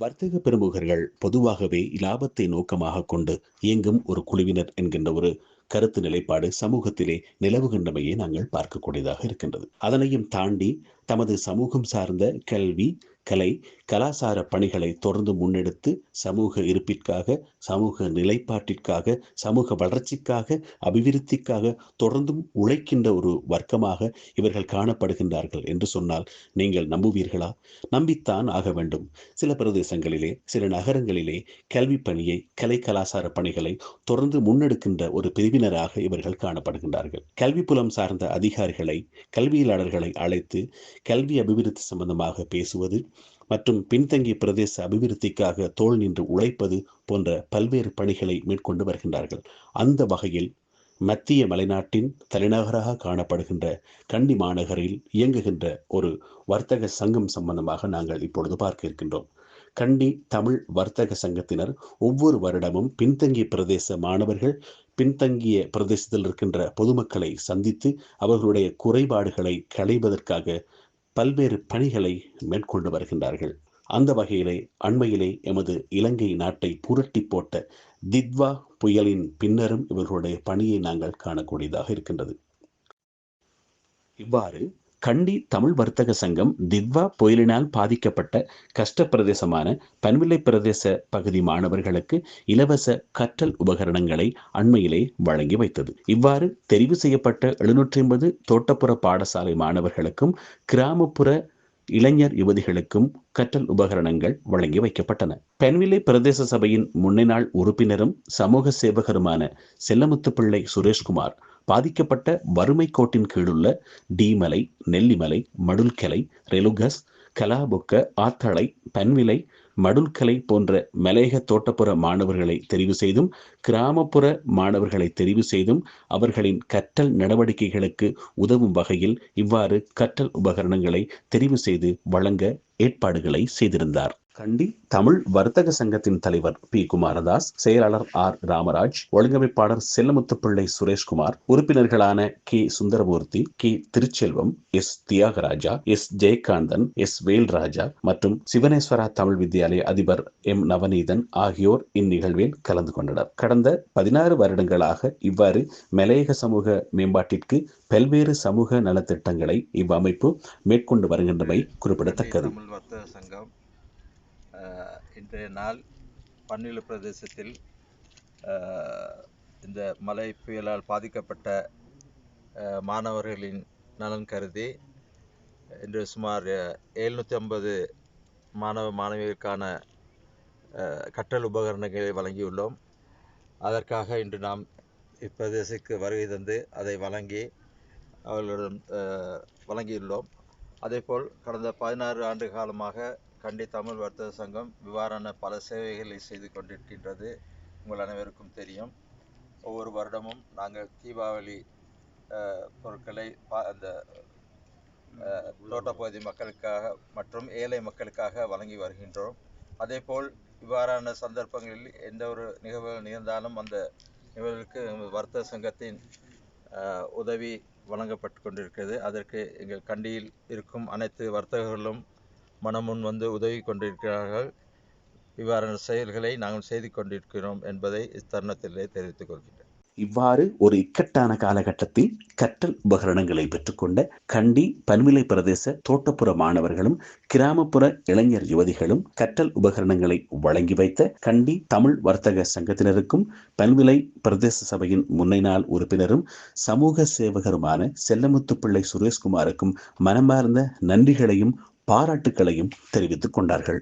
வர்த்தக பிரமுகர்கள் பொதுவாகவே இலாபத்தை நோக்கமாக கொண்டு இயங்கும் ஒரு குழுவினர் என்கின்ற ஒரு கருத்து நிலைப்பாடு சமூகத்திலே நிலவுகின்றமையை நாங்கள் பார்க்கக்கூடியதாக இருக்கின்றது. அதனையும் தாண்டி தமது சமூகம் சார்ந்த கல்வி, கலை, கலாசார பணிகளை தொடர்ந்து முன்னெடுத்து சமூக இருப்பிற்காக, சமூக நிலைப்பாட்டிற்காக, சமூக வளர்ச்சிக்காக, அபிவிருத்திக்காக தொடர்ந்தும் உழைக்கின்ற ஒரு வர்க்கமாக இவர்கள் காணப்படுகின்றார்கள் என்று சொன்னால் நீங்கள் நம்புவீர்களா? நம்பித்தான் ஆக வேண்டும். சில பிரதேசங்களிலே, சில நகரங்களிலே கல்வி பணியை, கலை கலாசார பணிகளை தொடர்ந்து முன்னெடுக்கின்ற ஒரு பிரிவினராக இவர்கள் காணப்படுகின்றார்கள். கல்வி புலம் சார்ந்த அதிகாரிகளை, கல்வியாளர்களை அழைத்து கல்வி அபிவிருத்தி சம்பந்தமாக பேசுவது மற்றும் பின்தங்கிய பிரதேச அபிவிருத்திக்காக தோள் நின்று உழைப்பது போன்ற பல்வேறு பணிகளை மேற்கொண்டு வருகின்றார்கள். அந்த வகையில் மத்திய மலைநாட்டின் தலைநகராக காணப்படுகின்ற கண்டி மாநகரில் இயங்குகின்ற ஒரு வர்த்தக சங்கம் சம்பந்தமாக நாங்கள் இப்பொழுது பார்க்க இருக்கின்றோம். கண்டி தமிழ் வர்த்தக சங்கத்தினர் ஒவ்வொரு வருடமும் பின்தங்கிய பிரதேச மாணவர்கள், பின்தங்கிய பிரதேசத்தில் இருக்கின்ற பொதுமக்களை சந்தித்து அவர்களுடைய குறைபாடுகளை களைவதற்காக பல்வேறு பணிகளை மேற்கொண்டு வருகின்றார்கள். அந்த வகையிலே அண்மையிலே எமது இலங்கை நாட்டை புரட்டி போட்ட தித்வா புயலின் பின்னரும் இவர்களுடைய பணியை நாங்கள் காணக்கூடியதாக இருக்கின்றது. இவ்வாறு கண்டி தமிழ் வர்த்தக சங்கம் தித்வா புயலினால் பாதிக்கப்பட்ட கஷ்ட பிரதேசமான பன்விலை பிரதேச பகுதி மாணவர்களுக்கு இலவச கற்றல் உபகரணங்களை அண்மையிலே வழங்கி வைத்தது. இவ்வாறு தெரிவு செய்யப்பட்ட 750 தோட்டப்புற பாடசாலை மாணவர்களுக்கும் கிராமப்புற இளைஞர் யுவதிகளுக்கும் கற்றல் உபகரணங்கள் வழங்கி வைக்கப்பட்டன. பன்விலை பிரதேச சபையின் முன்னாள் உறுப்பினரும் சமூக சேவகருமான செல்லமுத்துப்பிள்ளை சுரேஷ்குமார் பாதிக்கப்பட்ட வறுமை கோட்டின் கீழுள்ள டீமலை, நெல்லிமலை, மடுல்கலை, ரெலுகஸ், கலாபொக்க, ஆத்தளை, பன்விலை, மடுல்கலை போன்ற மலையக தோட்டப்புற மாணவர்களை தெரிவு செய்தும் கிராமப்புற மாணவர்களை தெரிவு செய்தும் அவர்களின் கற்றல் நடவடிக்கைகளுக்கு உதவும் வகையில் இவ்வாறு கற்றல் உபகரணங்களை தெரிவு செய்து வழங்க ஏற்பாடுகளை செய்திருந்தார். கண்டி தமிழ் வர்த்தக சங்கத்தின் தலைவர் பி குமாரதாஸ், செயலாளர் ஆர் ராமராஜ், ஒழுங்கமைப்பாளர் செல்லமுத்துப்பிள்ளை சுரேஷ்குமார், உறுப்பினர்களான K Sundaramoorthy, K Thiruchelvam, S Thiyagaraja, S Jeyakanthan, S Velraja மற்றும் சிவனேஸ்வரா தமிழ் வித்யாலய அதிபர் எம் நவநீதன் ஆகியோர் இந்நிகழ்வில் கலந்து கொண்டனர். கடந்த 16 வருடங்களாக இவ்வாறு மலையக சமூக மேம்பாட்டிற்கு பல்வேறு சமூக நலத்திட்டங்களை இவ்வமைப்பு மேற்கொண்டு வருகின்றமை குறிப்பிடத்தக்கது. இன்றைய நாள் பன்னிலை பிரதேசத்தில் இந்த மழை புயலால் பாதிக்கப்பட்ட மாணவர்களின் நலன் கருதி இன்று சுமார் 750 மாணவ மாணவியருக்கான கற்றல் உபகரணங்களை வழங்கியுள்ளோம். அதற்காக இன்று நாம் இப்பிரதேசத்துக்கு வருகை தந்து அதை வழங்கி அவர்களிடம் வழங்கியுள்ளோம். அதேபோல் கடந்த 16 ஆண்டு காலமாக கண்டி தமிழ் வர்த்தக சங்கம் இவ்வாறான பல சேவைகளை செய்து கொண்டிருக்கின்றது. உங்கள் அனைவருக்கும் தெரியும். ஒவ்வொரு வருடமும் நாங்கள் தீபாவளி பொருட்களை அந்த தோட்டப்பகுதி மக்களுக்காக மற்றும் ஏழை மக்களுக்காக வழங்கி வருகின்றோம். அதேபோல் இவ்வாறான சந்தர்ப்பங்களில் எந்த ஒரு நிகழ்வுகள் நிகழ்ந்தாலும் அந்த நிகழ்வுக்கு வர்த்தக சங்கத்தின் உதவி வழங்கப்பட்டு கொண்டிருக்கிறது. அதற்கு எங்கள் கண்டியில் இருக்கும் அனைத்து வர்த்தகர்களும் மனமுன் வந்து உதவி கொண்டிருக்கிறார்கள். இவ்வாறான செயல்களை நாங்கள் செய்து கொண்டிருக்கிறோம் என்பதை இத்தருணத்திலே தெரிவித்துக் கொள்கின்றேன். இவ்வாறு ஒரு இக்கட்டான காலகட்டத்தில் கற்றல் உபகரணங்களை பெற்றுக்கொண்ட கண்டி பன்விலை பிரதேச தோட்டப்புற மாணவர்களும் கிராமப்புற இளைஞர் யுவதிகளும் கற்றல் உபகரணங்களை வழங்கி வைத்த கண்டி தமிழ் வர்த்தக சங்கத்தினருக்கும் பன்விலை பிரதேச சபையின் முன்னாள் உறுப்பினரும் சமூக சேவகருமான செல்லமுத்துப்பிள்ளை சுரேஷ்குமாருக்கும் மனமார்ந்த நன்றிகளையும் பாராட்டுக்களையும் தெரிவித்துக் கொண்டார்கள்.